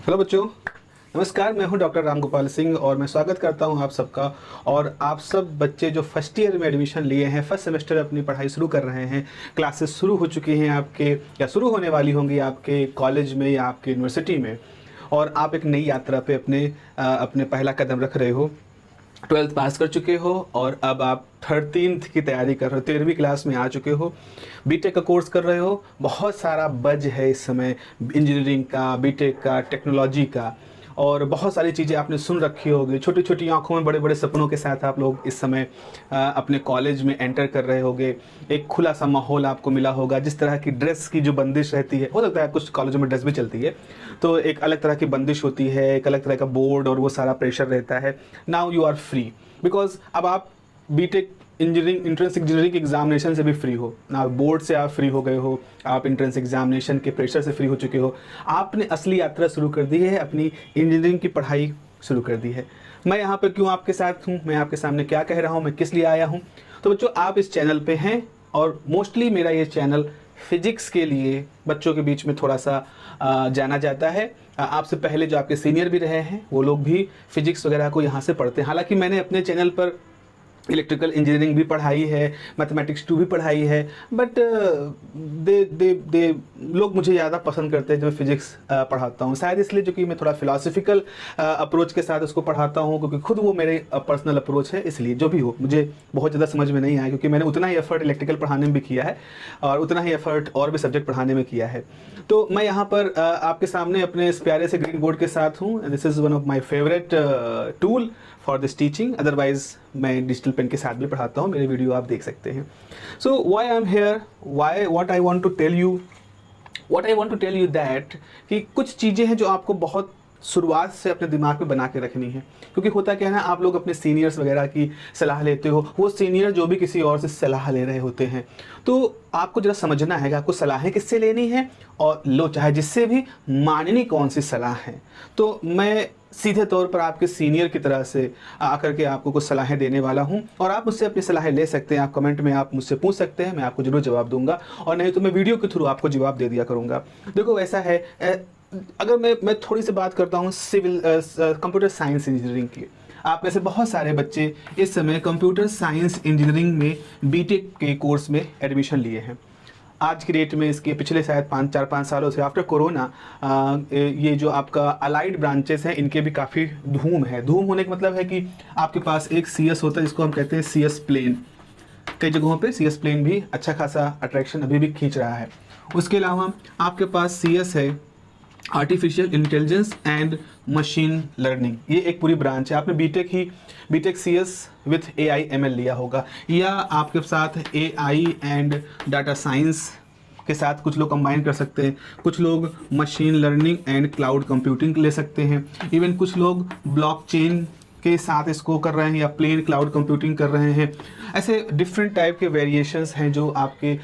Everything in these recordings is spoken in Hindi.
हेलो बच्चों, नमस्कार। मैं हूं डॉक्टर रामगोपाल सिंह और मैं स्वागत करता हूं आप सबका। और आप सब बच्चे जो फर्स्ट ईयर में एडमिशन लिए हैं, फर्स्ट सेमेस्टर अपनी पढ़ाई शुरू कर रहे हैं, क्लासेस शुरू हो चुकी हैं आपके या शुरू होने वाली होंगी आपके कॉलेज में या आपके यूनिवर्सिटी में, और आप एक नई यात्रा पे अपने पहला कदम रख रहे हो। 12th पास कर चुके हो और अब आप 13th की तैयारी कर रहे हो, 13वीं क्लास में आ चुके हो, बीटेक का कोर्स कर रहे हो। बहुत सारा बज है इस समय इंजीनियरिंग का, बीटेक का, टेक्नोलॉजी का, और बहुत सारी चीज़ें आपने सुन रखी होगी। छोटी छोटी आंखों में बड़े बड़े सपनों के साथ आप लोग इस समय अपने कॉलेज में एंटर कर रहे होगे। एक खुला सा माहौल आपको मिला होगा। जिस तरह की ड्रेस की जो बंदिश रहती है, हो सकता है कुछ कॉलेजों में ड्रेस भी चलती है, तो एक अलग तरह की बंदिश होती है, एक अलग तरह का बोर्ड और वो सारा प्रेशर रहता है। Now you are free because अब आप BTech engineering entrance engineering examination से भी फ्री हो ना, बोर्ड से आप फ्री हो गए हो, आप एंट्रेंस एग्जामिनेशन के प्रेशर से फ्री हो चुके हो। आपने असली यात्रा शुरू कर दी है, अपनी इंजीनियरिंग की पढ़ाई शुरू कर दी है। मैं यहाँ पर क्यों आपके साथ हूँ, मैं आपके सामने क्या कह रहा हूँ, मैं किस लिए आया हूँ। तो बच्चों, आप इस चैनल पे हैं और मोस्टली मेरा ये चैनल फिजिक्स के लिए बच्चों के बीच में थोड़ा सा जाना जाता है। आपसे पहले जो आपके सीनियर भी रहे हैं वो लोग भी फिजिक्स वगैरह को यहाँ से पढ़ते हैं। हालांकि मैंने अपने चैनल पर इलेक्ट्रिकल इंजीनियरिंग भी पढ़ाई है, मैथमेटिक्स 2 भी पढ़ाई है, बट दे लोग मुझे ज़्यादा पसंद करते हैं जब मैं फिजिक्स पढ़ाता हूँ। शायद इसलिए जो कि मैं थोड़ा फिलोसफिकल अप्रोच के साथ उसको पढ़ाता हूँ, क्योंकि खुद वो मेरे पर्सनल अप्रोच है। इसलिए जो भी हो, मुझे बहुत ज़्यादा समझ में नहीं आया, क्योंकि मैंने उतना ही एफर्ट इलेक्ट्रिकल पढ़ाने में भी किया है और उतना ही एफर्ट और भी सब्जेक्ट पढ़ाने में किया है। तो मैं यहाँ पर आपके सामने अपने इस प्यारे से ग्रीन बोर्ड के साथ हूँ। This is one of my favourite tool for this teaching. Otherwise मैं डिजिटल पेन के साथ भी पढ़ाता हूँ, मेरे वीडियो आप देख सकते हैं। So why I am here, why what I want to tell you that कि कुछ चीज़ें हैं जो आपको बहुत शुरुआत से अपने दिमाग में बना के रखनी है। क्योंकि होता क्या है ना, आप लोग अपने सीनियर्स वगैरह की सलाह लेते हो, वो सीनियर जो भी किसी और से सलाह ले रहे होते हैं, तो आपको जरा समझना है कि आपको सलाहें किससे लेनी है, और लो चाहे जिससे भी, माननी कौन सी सलाह है। तो मैं सीधे तौर पर आपके सीनियर की तरह से आकर के आपको कुछ सलाहें देने वाला हूं, और आप मुझसे अपनी सलाहें ले सकते हैं। आप कमेंट में आप मुझसे पूछ सकते हैं, मैं आपको जरूर जवाब दूंगा, और नहीं तो मैं वीडियो के थ्रू आपको जवाब दे दिया करूंगा। देखो ऐसा है, अगर मैं थोड़ी सी बात करता हूँ कंप्यूटर साइंस इंजीनियरिंग की। आप में से बहुत सारे बच्चे इस समय कंप्यूटर साइंस इंजीनियरिंग में बीटेक के कोर्स में एडमिशन लिए हैं। आज की डेट में, इसके पिछले शायद 4-5 सालों से आफ्टर कोरोना, ये जो आपका अलाइड ब्रांचेस हैं, इनके भी काफ़ी धूम है। धूम होने का मतलब है कि आपके पास एक CS होता है जिसको हम कहते हैं CS प्लेन। कई जगहों पे CS प्लेन भी अच्छा खासा अट्रैक्शन अभी भी खींच रहा है। उसके अलावा आपके पास CS है artificial intelligence and machine learning. ये एक पूरी ब्रांच है। आपने BTech CS with AI ML लिया होगा, या आपके साथ AI एंड डाटा साइंस के साथ कुछ लोग कंबाइन कर सकते हैं। कुछ लोग machine learning and cloud computing ले सकते हैं। इवन कुछ लोग ब्लॉकचेन के साथ इसको कर रहे हैं, या प्लेन क्लाउड कंप्यूटिंग कर रहे हैं। ऐसे डिफरेंट टाइप के वेरिएशंस हैं जो आपके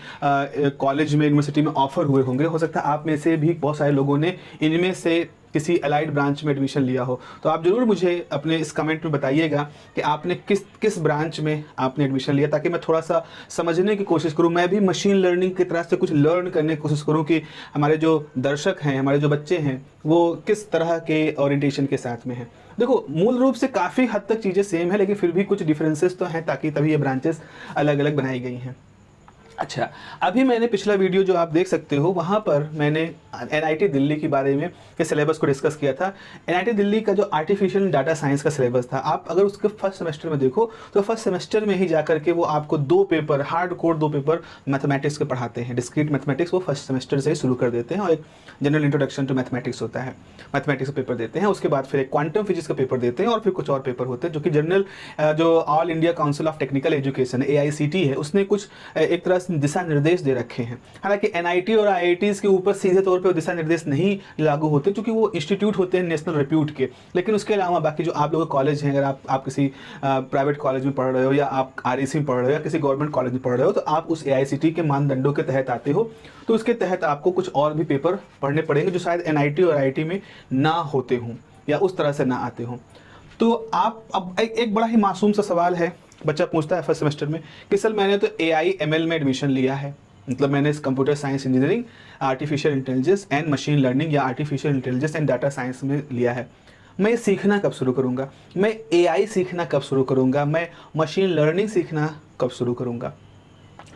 कॉलेज में, यूनिवर्सिटी में ऑफर हुए होंगे। हो सकता है आप में से भी बहुत सारे लोगों ने इनमें से किसी अलाइड ब्रांच में एडमिशन लिया हो। तो आप ज़रूर मुझे अपने इस कमेंट में बताइएगा कि आपने किस ब्रांच में आपने एडमिशन लिया, ताकि मैं थोड़ा सा समझने की कोशिश करूं। मैं भी मशीन लर्निंग की तरह से कुछ लर्न करने की कोशिश करूं कि हमारे जो दर्शक हैं, हमारे जो बच्चे हैं, वो किस तरह के ओरिएंटेशन के साथ में हैं। देखो, मूल रूप से काफ़ी हद तक चीज़ें सेम है, लेकिन फिर भी कुछ डिफरेंसेस तो हैं, ताकि तभी ये ब्रांचेस अलग अलग बनाई गई हैं। अच्छा, अभी मैंने पिछला वीडियो जो आप देख सकते हो, वहाँ पर मैंने NIT दिल्ली के बारे में के सिलेबस को डिस्कस किया था। NIT दिल्ली का जो आर्टिफिशियल डाटा साइंस का सिलेबस था, आप अगर उसके फर्स्ट सेमेस्टर में देखो तो फर्स्ट सेमेस्टर में ही जाकर के वो आपको 2 paper, hard core 2 paper mathematics के पढ़ाते हैं। डिस्क्रीट मैथमेटिक्स वो फर्स्ट सेमेस्टर से ही शुरू कर देते हैं, और एक जनरल इंट्रोडक्शन टू मैथमेटिक्स होता है, मैथमेटिक्स का पेपर देते हैं। उसके बाद फिर एक क्वांटम फिजिक्स का पेपर देते हैं, और फिर कुछ और पेपर होते हैं जो कि जनरल जो all India council of technical education AICT है, उसने कुछ एक तरह से दिशा निर्देश दे रखे हैं। हालांकि NIT और IITs के ऊपर सीधे तौर पे दिशा निर्देश नहीं लागू होते, क्योंकि वो इंस्टीट्यूट होते हैं नेशनल रिप्यूट के। लेकिन उसके अलावा बाकी जो आप लोगों के कॉलेज हैं, अगर आप किसी प्राइवेट कॉलेज में पढ़ रहे हो, या आप REC में पढ़ रहे हो, या किसी गवर्नमेंट कॉलेज में पढ़ रहे हो, तो आप उस AICT के मानदंडों के तहत आते हो। तो उसके तहत आपको कुछ और भी पेपर पढ़ने पड़ेंगे जो शायद NIT और IIT में ना होते हों, या उस तरह से ना आते हों। तो आप अब एक बड़ा ही मासूम सा सवाल है, बच्चा पूछता है फर्स्ट सेमेस्टर में कि सर मैंने तो AI ML में एडमिशन लिया है, मतलब मैंने इस computer science engineering, artificial intelligence and machine learning या artificial intelligence and data science में लिया है। मैं ये सीखना कब शुरू करूँगा, मैं एआई सीखना कब शुरू करूँगा, मैं मशीन लर्निंग सीखना कब शुरू करूँगा।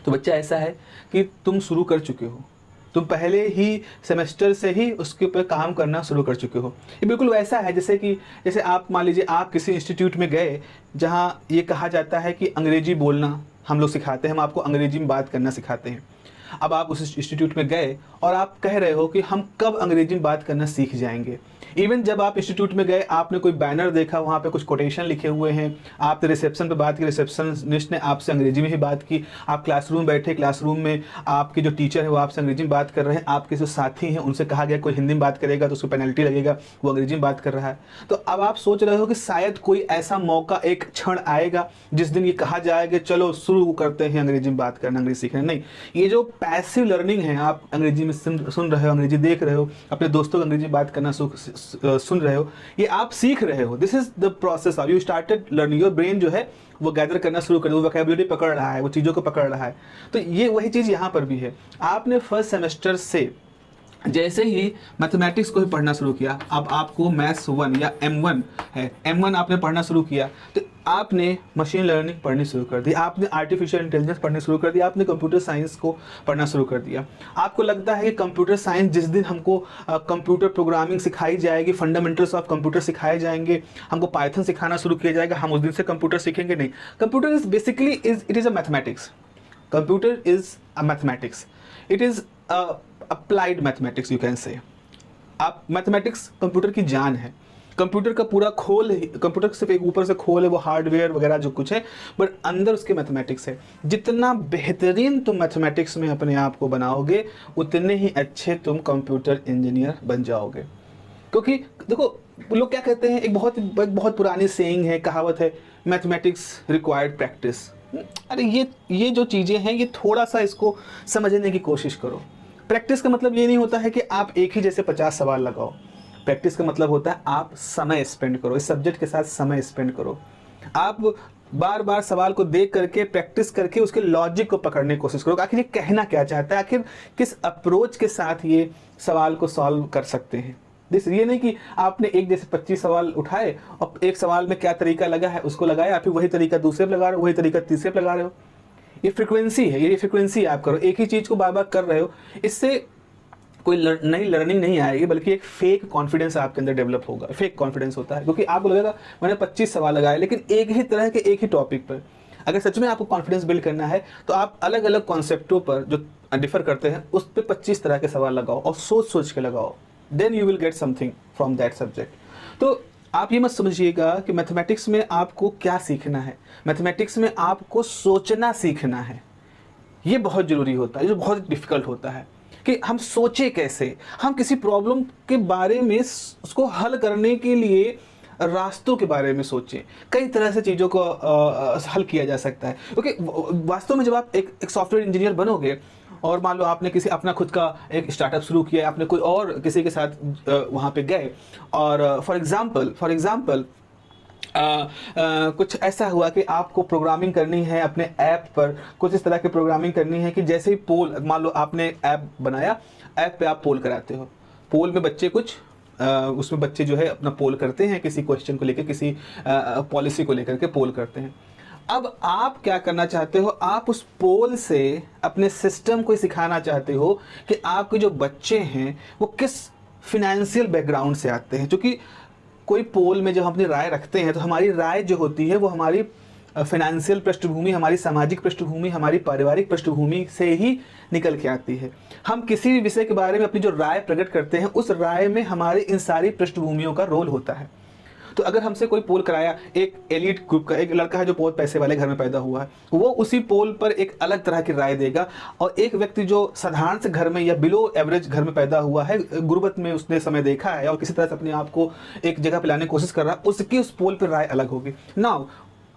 तो बच्चा ऐसा है कि तुम शुरू कर चुके हो, तुम पहले ही सेमेस्टर से ही उसके ऊपर काम करना शुरू कर चुके हो। ये बिल्कुल वैसा है जैसे आप मान लीजिए आप किसी इंस्टीट्यूट में गए जहाँ ये कहा जाता है कि अंग्रेजी बोलना हम लोग सिखाते हैं, हम आपको अंग्रेजी में बात करना सिखाते हैं। अब आप उस इंस्टीट्यूट में गए और आप कह रहे हो कि हम कब अंग्रेजी में बात करना सीख जाएंगे। इवन जब आप इंस्टीट्यूट में गए, आपने कोई बैनर देखा, वहाँ पे कुछ कोटेशन लिखे हुए हैं, आपने रिसेप्शन पे बात की, रिसेप्शनिस्ट ने आपसे अंग्रेजी में ही बात की, आप क्लासरूम बैठे, क्लासरूम में आपके जो टीचर है वो आपसे अंग्रेजी में बात कर रहे हैं, आपके जो साथी हैं उनसे कहा गया कोई हिंदी में बात करेगा तो उसको पेनल्टी लगेगा, वो अंग्रेजी में बात कर रहा है। तो अब आप सोच रहे हो कि शायद कोई ऐसा मौका, एक क्षण आएगा जिस दिन ये कहा जाएगा चलो शुरू करते हैं अंग्रेजी में बात करना, अंग्रेजी सीखना। नहीं, ये जो पैसिव लर्निंग है, आप अंग्रेजी में सुन रहे हो, अंग्रेजी देख रहे हो, अपने दोस्तों को अंग्रेजी में बात करना सुन रहे हो, ये आप सीख रहे हो। This is the process of you started learning. Your brain जो है वो गैदर करना शुरू कर, वो वोकैबुलरी पकड़ रहा है, वो चीज़ों को पकड़ रहा है। तो ये वही चीज़ यहाँ पर भी है। आपने फर्स्ट सेमेस्टर से जैसे ही मैथमेटिक्स को ही पढ़ना शुरू किया, अब आपको मैथ्स 1 या M1 है, M1 आपने पढ़ना शुरू किया, तो आपने मशीन लर्निंग पढ़नी शुरू कर दी, आपने आर्टिफिशियल इंटेलिजेंस पढ़नी शुरू कर दिया, आपने कंप्यूटर साइंस को पढ़ना शुरू कर दिया। आपको लगता है कि कंप्यूटर साइंस जिस दिन हमको कंप्यूटर प्रोग्रामिंग सिखाई जाएगी, फंडामेंटल्स ऑफ कंप्यूटर सिखाए जाएंगे, हमको पाइथन सिखाना शुरू किया जाएगा, हम उस दिन से कंप्यूटर सीखेंगे। नहीं, computer is basically it is a mathematics. Computer is a mathematics, it is applied mathematics you can say. आप मैथमेटिक्स कंप्यूटर की जान है। कंप्यूटर का पूरा खोल, कंप्यूटर सिर्फ एक ऊपर से खोल है, वो हार्डवेयर वगैरह जो कुछ है, बट अंदर उसके मैथमेटिक्स है। जितना बेहतरीन तुम मैथमेटिक्स में अपने आप को बनाओगे, उतने ही अच्छे तुम कंप्यूटर इंजीनियर बन जाओगे। क्योंकि देखो, लोग क्या कहते हैं, एक बहुत पुरानी सेइंग है, कहावत है, मैथमेटिक्स रिक्वायर्ड प्रैक्टिस। अरे ये जो चीज़ें हैं, ये थोड़ा सा इसको समझने की कोशिश करो। प्रैक्टिस का मतलब ये नहीं होता है कि आप एक ही जैसे 50 सवाल लगाओ। प्रैक्टिस का मतलब होता है आप समय स्पेंड करो, इस सब्जेक्ट के साथ समय स्पेंड करो। आप बार बार सवाल को देख करके, प्रैक्टिस करके उसके लॉजिक को पकड़ने की कोशिश करो। आखिर ये कहना क्या चाहता है, आखिर किस अप्रोच के साथ ये सवाल को सॉल्व कर सकते हैं। ये नहीं कि आपने एक जैसे 25 सवाल उठाए और एक सवाल में क्या तरीका लगा है उसको लगाया, फिर वही तरीका दूसरे पे लगा रहे हो, वही तरीका तीसरे पे लगा रहे हो। ये फ्रीक्वेंसी है, ये फ्रीक्वेंसी आप करो, एक ही चीज़ को बार बार कर रहे हो। इससे कोई नई लर्निंग नहीं आएगी, बल्कि एक फेक कॉन्फिडेंस आपके अंदर डेवलप होगा। फेक कॉन्फिडेंस होता है क्योंकि आपको लगेगा मैंने 25 सवाल लगाए, लेकिन एक ही तरह के एक ही टॉपिक पर। अगर सच में आपको कॉन्फिडेंस बिल्ड करना है तो आप अलग अलग कॉन्सेप्टों पर जो डिफर करते हैं उस पर 25 तरह के सवाल लगाओ और सोच सोच के लगाओ। Then you will get something from that subject. तो आप ये मत समझिएगा कि मैथमेटिक्स में आपको क्या सीखना है। मैथमेटिक्स में आपको सोचना सीखना है। ये बहुत ज़रूरी होता है, जो बहुत डिफ़िकल्ट होता है कि हम सोचे कैसे, हम किसी प्रॉब्लम के बारे में उसको हल करने के लिए रास्तों के बारे में सोचें। कई तरह से चीज़ों को हल किया जा सकता है, क्योंकि वास्तव में जब आप एक सॉफ्टवेयर इंजीनियर बनोगे और मान लो आपने किसी अपना खुद का एक स्टार्टअप शुरू किया, आपने कोई और किसी के साथ वहाँ पे गए और फॉर एग्जांपल कुछ ऐसा हुआ कि आपको प्रोग्रामिंग करनी है अपने ऐप पर, कुछ इस तरह की प्रोग्रामिंग करनी है कि जैसे ही पोल, मान लो आपने ऐप बनाया, ऐप पे आप पोल कराते हो, पोल में बच्चे कुछ उसमें बच्चे जो है अपना पोल करते हैं, किसी क्वेश्चन को लेकर, किसी पॉलिसी को लेकर के पोल करते हैं। अब आप क्या करना चाहते हो, आप उस पोल से अपने सिस्टम को सिखाना चाहते हो कि आपके जो बच्चे हैं वो किस फिनेंशियल बैकग्राउंड से आते हैं। क्योंकि कोई पोल में जब हम अपनी राय रखते हैं तो हमारी राय जो होती है वो हमारी फाइनेंशियल पृष्ठभूमि, हमारी सामाजिक पृष्ठभूमि, हमारी पारिवारिक पृष्ठभूमि से ही निकल के आती है। हम किसी भी विषय के बारे में अपनी जो राय प्रकट करते हैं, उस राय में हमारी इन सारी पृष्ठभूमियों का रोल होता है। तो अगर हमसे कोई पोल कराया, एक एलिट ग्रुप का एक लड़का है जो बहुत पैसे वाले घर में पैदा हुआ है, वो उसी पोल पर एक अलग तरह की राय देगा, और एक व्यक्ति जो साधारण से घर में या बिलो एवरेज घर में पैदा हुआ है, गुर्बत में उसने समय देखा है और किसी तरह से अपने आप को एक जगह पे लाने की कोशिश कर रहा है, उसकी उस पोल पर राय अलग होगी। नाउ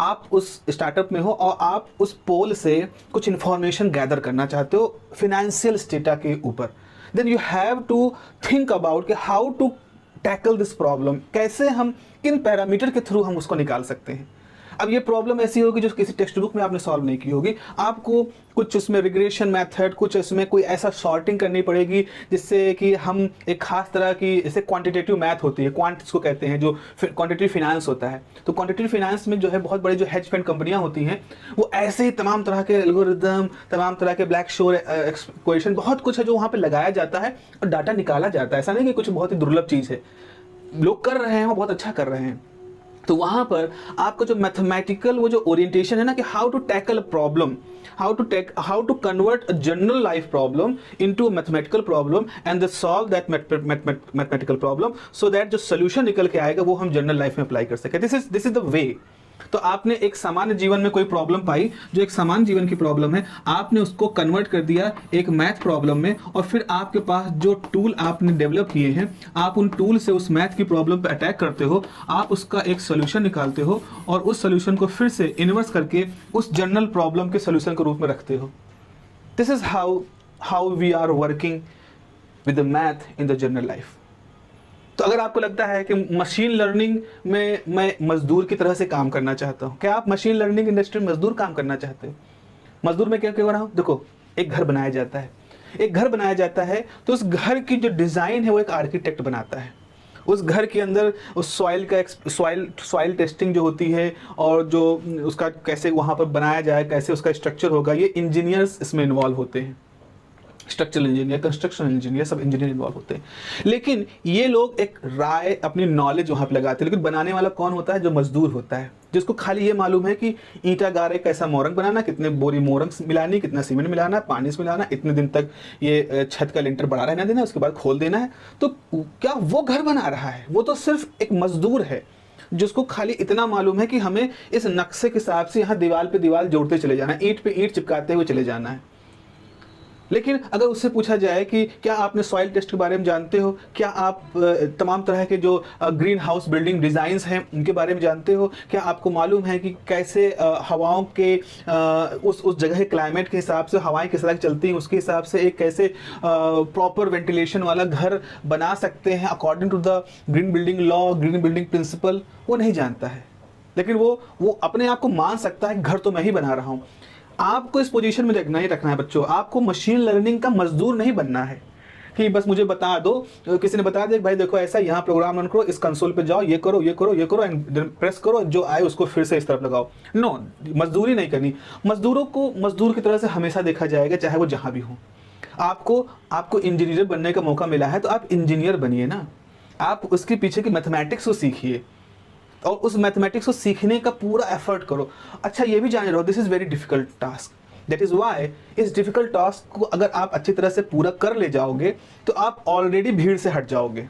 आप उस स्टार्टअप में हो और आप उस पोल से कुछ इन्फॉर्मेशन गैदर करना चाहते हो फिनेंशियल स्टेटा के ऊपर, then you have to think about कि how to tackle this problem, कैसे हम किन पैरामीटर के थ्रू हम उसको निकाल सकते हैं। अब ये प्रॉब्लम ऐसी होगी जो किसी टेक्स्ट बुक में आपने सॉल्व नहीं की होगी, आपको कुछ उसमें रिग्रेशन मेथड, कुछ इसमें कोई ऐसा सॉर्टिंग करनी पड़ेगी जिससे कि हम एक खास तरह की, जैसे क्वांटिटेटिव मैथ होती है, क्वांट इसको कहते हैं, जो क्वांटिटेटिव फाइनेंस होता है। तो क्वांटिटेटिव फाइनेंस में जो है बहुत बड़ी जो हेज फंड कंपनियां होती हैं वो ऐसे ही तमाम तरह के एल्गोरिदम, तमाम तरह के ब्लैक शोर इक्वेशन, बहुत कुछ है जो वहाँ पे लगाया जाता है और डाटा निकाला जाता है। ऐसा नहीं कि कुछ बहुत ही दुर्लभ चीज़ है, लोग कर रहे हैं, वो बहुत अच्छा कर रहे हैं। तो वहां पर आपका जो मैथमेटिकल वो जो ओरिएंटेशन है ना, कि how to tackle a problem, how to convert a general life problem into a mathematical problem and the solve that mathematical problem, so that जो सोल्यूशन निकल के आएगा वो हम जनरल लाइफ में अप्लाई कर सके। This is the way. तो आपने एक सामान्य जीवन में कोई प्रॉब्लम पाई, जो एक सामान्य जीवन की प्रॉब्लम है, आपने उसको कन्वर्ट कर दिया एक मैथ प्रॉब्लम में, और फिर आपके पास जो टूल आपने डेवलप किए हैं, आप उन टूल से उस मैथ की प्रॉब्लम पे अटैक करते हो, आप उसका एक सोल्यूशन निकालते हो और उस सोल्यूशन को फिर से इन्वर्स करके उस जनरल प्रॉब्लम के सोल्यूशन के रूप में रखते हो। This is how we are working with the math in the general life. तो अगर आपको लगता है कि मशीन लर्निंग में मैं मजदूर की तरह से काम करना चाहता हूँ, क्या आप मशीन लर्निंग इंडस्ट्री में मजदूर काम करना चाहते हो? मजदूर में क्या क्या हो रहा हूँ? देखो, एक घर बनाया जाता है, एक घर बनाया जाता है तो उस घर की जो डिज़ाइन है वो एक आर्किटेक्ट बनाता है। उस घर के अंदर उस सॉइल टेस्टिंग जो होती है और जो उसका कैसे वहाँ पर बनाया जाए, कैसे उसका स्ट्रक्चर होगा, ये इंजीनियर्स इसमें इन्वॉल्व होते हैं। स्ट्रक्चरल इंजीनियर, कंस्ट्रक्शन इंजीनियर, सब इंजीनियर इन्वॉल्व होते हैं। लेकिन ये लोग एक राय, अपनी नॉलेज वहाँ पे लगाते हैं। लेकिन बनाने वाला कौन होता है? जो मजदूर होता है, जिसको खाली ये मालूम है कि ईंटा गारे कैसा मोरंग बनाना, कितने बोरी मोरंग मिलानी, कितना सीमेंट मिलाना, पानी से मिलाना, इतने दिन तक ये छत का लिंटर बड़ा रहना देना, उसके बाद खोल देना है। तो क्या वो घर बना रहा है? वो तो सिर्फ एक मजदूर है जिसको खाली इतना मालूम है कि हमें इस नक्शे के हिसाब से यहाँ दीवार पे दीवार जोड़ते चले जाना है, ईंट पे ईंट चिपकाते हुए चले जाना है। लेकिन अगर उससे पूछा जाए कि क्या आपने सॉइल टेस्ट के बारे में जानते हो, क्या आप तमाम तरह के जो ग्रीन हाउस बिल्डिंग डिज़ाइंस हैं उनके बारे में जानते हो, क्या आपको मालूम है कि कैसे हवाओं के उस जगह के क्लाइमेट के हिसाब से हवाएं किस तरह चलती हैं, उसके हिसाब से एक कैसे प्रॉपर वेंटिलेशन वाला घर बना सकते हैं according to the green building law, green building principle, वो नहीं जानता है। लेकिन वो अपने आप को मान सकता है घर तो मैं ही बना रहा हूँ। आपको इस पोजीशन में नहीं रखना है बच्चों, आपको मशीन लर्निंग का मजदूर नहीं बनना है कि बस मुझे बता दो, किसी ने बता दिया भाई देखो ऐसा यहाँ प्रोग्राम रन करो, इस कंसोल पे जाओ, ये करो ये करो ये करो एंड प्रेस करो, जो आए उसको फिर से इस तरफ लगाओ। नो, मजदूरी नहीं करनी। मजदूरों को मजदूर की तरह से हमेशा देखा जाएगा, चाहे वो जहाँ भी हो। आपको इंजीनियर बनने का मौका मिला है तो आप इंजीनियर बनिए ना, आप उसके पीछे की मैथमेटिक्स को सीखिए और उस मैथमेटिक्स को सीखने का पूरा एफर्ट करो। अच्छा, ये भी जान रहो this is very difficult task, that is why इस डिफिकल्ट टास्क को अगर आप अच्छी तरह से पूरा कर ले जाओगे तो आप ऑलरेडी भीड़ से हट जाओगे।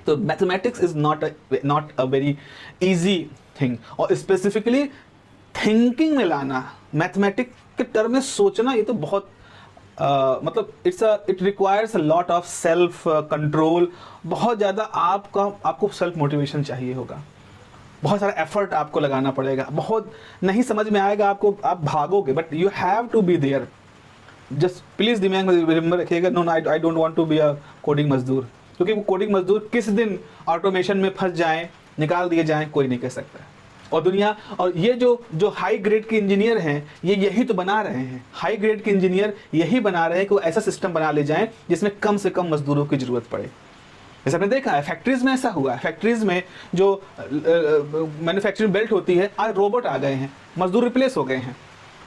तो mathematics is not a very easy thing, और स्पेसिफिकली थिंकिंग में लाना, मैथमेटिक्स के टर्म में सोचना, ये तो बहुत मतलब it requires a lot of self control. बहुत ज़्यादा आपको सेल्फ मोटिवेशन चाहिए होगा, बहुत सारा एफर्ट आपको लगाना पड़ेगा, बहुत नहीं समझ में आएगा आपको, आप भागोगे, but you have to be there. Just please दिमाग में रिमेंबर रखिएगा, no I don't want to be a coding मजदूर, क्योंकि वो कोडिंग मजदूर किस दिन ऑटोमेशन में फंस जाएं, निकाल दिए जाएं, कोई नहीं कह सकता। और दुनिया, और ये जो हाई ग्रेड के इंजीनियर हैं, ये यही तो बना रहे हैं, हाई ग्रेड के इंजीनियर यही बना रहे हैं कि वो ऐसा सिस्टम बना ले जाएं जिसमें कम से कम मजदूरों की जरूरत पड़े। जैसे आपने देखा है फैक्ट्रीज में ऐसा हुआ है, फैक्ट्रीज में जो मैन्युफैक्चरिंग बेल्ट होती है, आज रोबोट आ गए हैं, मजदूर रिप्लेस हो गए हैं,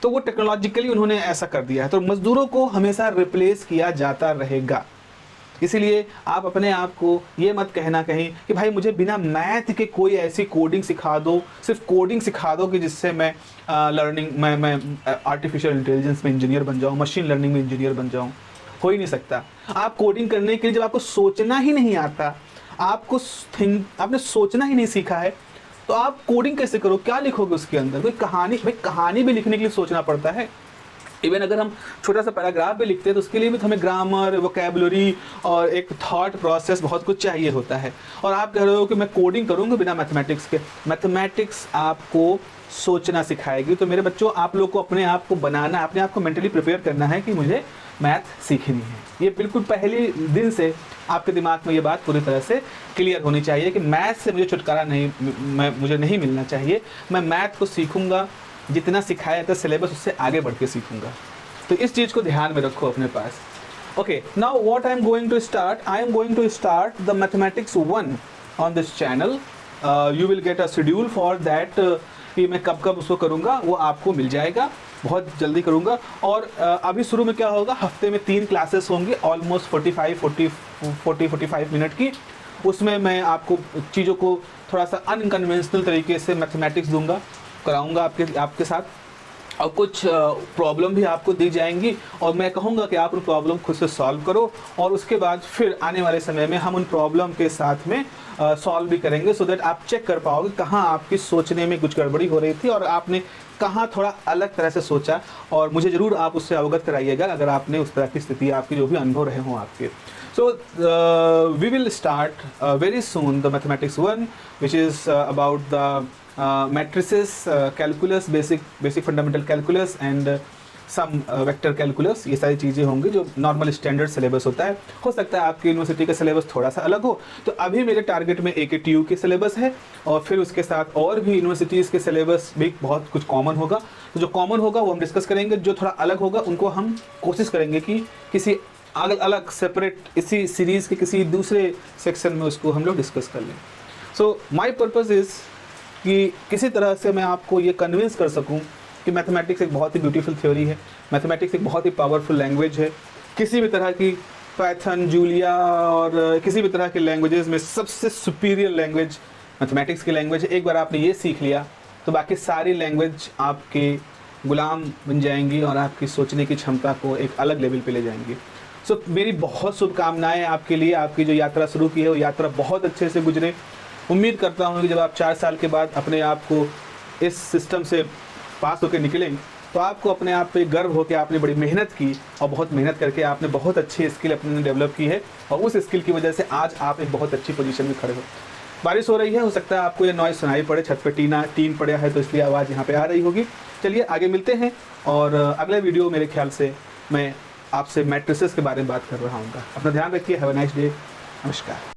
तो वो टेक्नोलॉजिकली उन्होंने ऐसा कर दिया है। तो मजदूरों को हमेशा रिप्लेस किया जाता रहेगा। इसीलिए आप अपने आप को ये मत कहना कहीं कि भाई मुझे बिना मैथ के कोई ऐसी कोडिंग सिखा दो, सिर्फ कोडिंग सिखा दो कि जिससे मैं मैं आर्टिफिशियल इंटेलिजेंस में इंजीनियर बन जाऊँ, मशीन लर्निंग में इंजीनियर बन जाऊँ। हो ही नहीं सकता। आप कोडिंग करने के लिए जब आपको सोचना ही नहीं आता, आपने सोचना ही नहीं सीखा है, तो आप कोडिंग कैसे करो? क्या लिखोगे उसके अंदर? कोई कहानी, भाई कहानी भी लिखने के लिए सोचना पड़ता है। इवन अगर हम छोटा सा पैराग्राफ भी लिखते हैं तो उसके लिए भी हमें ग्रामर, वोकैबुलरी और एक थॉट प्रोसेस बहुत कुछ चाहिए होता है। और आप कह रहे हो कि मैं कोडिंग करूँगा बिना मैथमेटिक्स के। मैथमेटिक्स आपको सोचना सिखाएगी। तो मेरे बच्चों, आप लोग को अपने आप को बनाना, अपने आप को मेंटली प्रिपेयर करना है कि मुझे मैथ सीखनी है। ये बिल्कुल पहले दिन से आपके दिमाग में ये बात पूरी तरह से क्लियर होनी चाहिए कि मैथ से मुझे छुटकारा मुझे नहीं मिलना चाहिए। मैं मैथ को सीखूंगा, जितना सिखाया जाता है सिलेबस उससे आगे बढ़ के सीखूंगा। तो इस चीज़ को ध्यान में रखो अपने पास। Okay, now what I am going to start, I am going to start the mathematics 1 on this channel. You will get a schedule for that कि मैं कब कब उसको करूँगा वो आपको मिल जाएगा, बहुत जल्दी करूँगा। और अभी शुरू में क्या होगा, हफ्ते में 3 क्लासेस होंगी, ऑलमोस्ट 45 मिनट की। उसमें मैं आपको चीज़ों को थोड़ा सा अनकन्वेंशनल तरीके से मैथमेटिक्स दूंगा, कराऊंगा आपके साथ, और कुछ प्रॉब्लम भी आपको दी जाएंगी और मैं कहूँगा कि आप उन प्रॉब्लम खुद से सॉल्व करो। और उसके बाद फिर आने वाले समय में हम उन प्रॉब्लम के साथ में सॉल्व भी करेंगे, सो दैट आप चेक कर पाओगे कहाँ आपकी सोचने में कुछ गड़बड़ी हो रही थी और आपने कहाँ थोड़ा अलग तरह से सोचा। और मुझे ज़रूर आप उससे अवगत कराइएगा अगर आपने उस तरह की स्थिति, आपकी जो भी अनुभव रहे हों आपके। So we will start very soon the mathematics 1, which is about the matrices, calculus, basic fundamental calculus and some vector calculus। ये सारी चीज़ें होंगी जो नॉर्मल स्टैंडर्ड सिलेबस होता है। हो सकता है आपकी यूनिवर्सिटी का सिलेबस थोड़ा सा अलग हो, तो अभी मेरे टारगेट में AKTU के सिलेबस है और फिर उसके साथ और भी यूनिवर्सिटीज़ के सिलेबस भी बहुत कुछ कॉमन होगा। तो जो कॉमन होगा वो हम डिस्कस करेंगे, जो थोड़ा अलग होगा उनको हम कोशिश करेंगे कि किसी अलग अलग सेपरेट इसी सीरीज़ के किसी दूसरे सेक्शन में उसको हम लोग डिस्कस कर लें। सो माय पर्पस इज़ कि किसी तरह से मैं आपको ये कन्विंस कर सकूं कि मैथमेटिक्स एक बहुत ही ब्यूटीफुल थ्योरी है, मैथमेटिक्स एक बहुत ही पावरफुल लैंग्वेज है। किसी भी तरह की पाइथन, जूलिया और किसी भी तरह के लैंग्वेजेस में सबसे सुपीरियर लैंग्वेज मैथमेटिक्स की लैंग्वेज है। एक बार आपने ये सीख लिया तो बाकी सारी लैंग्वेज आपके गुलाम बन जाएंगी और आपकी सोचने की क्षमता को एक अलग लेवल पे ले जाएंगी। सो मेरी बहुत शुभकामनाएं आपके लिए। आपकी जो यात्रा शुरू की है वो यात्रा बहुत अच्छे से गुजरे। उम्मीद करता हूँ कि जब आप 4 साल के बाद अपने आप को इस सिस्टम से पास होकर निकलें तो आपको अपने आप पे गर्व हो कि आपने बड़ी मेहनत की और बहुत मेहनत करके आपने बहुत अच्छी स्किल अपने डेवलप की है और उस स्किल की वजह से आज आप एक बहुत अच्छी पोजीशन में खड़े हो। बारिश हो रही है, हो सकता है आपको ये नॉइज़ सुनाई पड़े, छत पे टीन पड़ा है तो इसलिए आवाज़ यहाँ पे आ रही होगी। चलिए आगे मिलते हैं और अगले वीडियो मेरे ख्याल से मैं आपसे मैट्रिसेस के बारे में बात कर रहा हूँ। अपना ध्यान रखिए। Have a nice day. नमस्कार।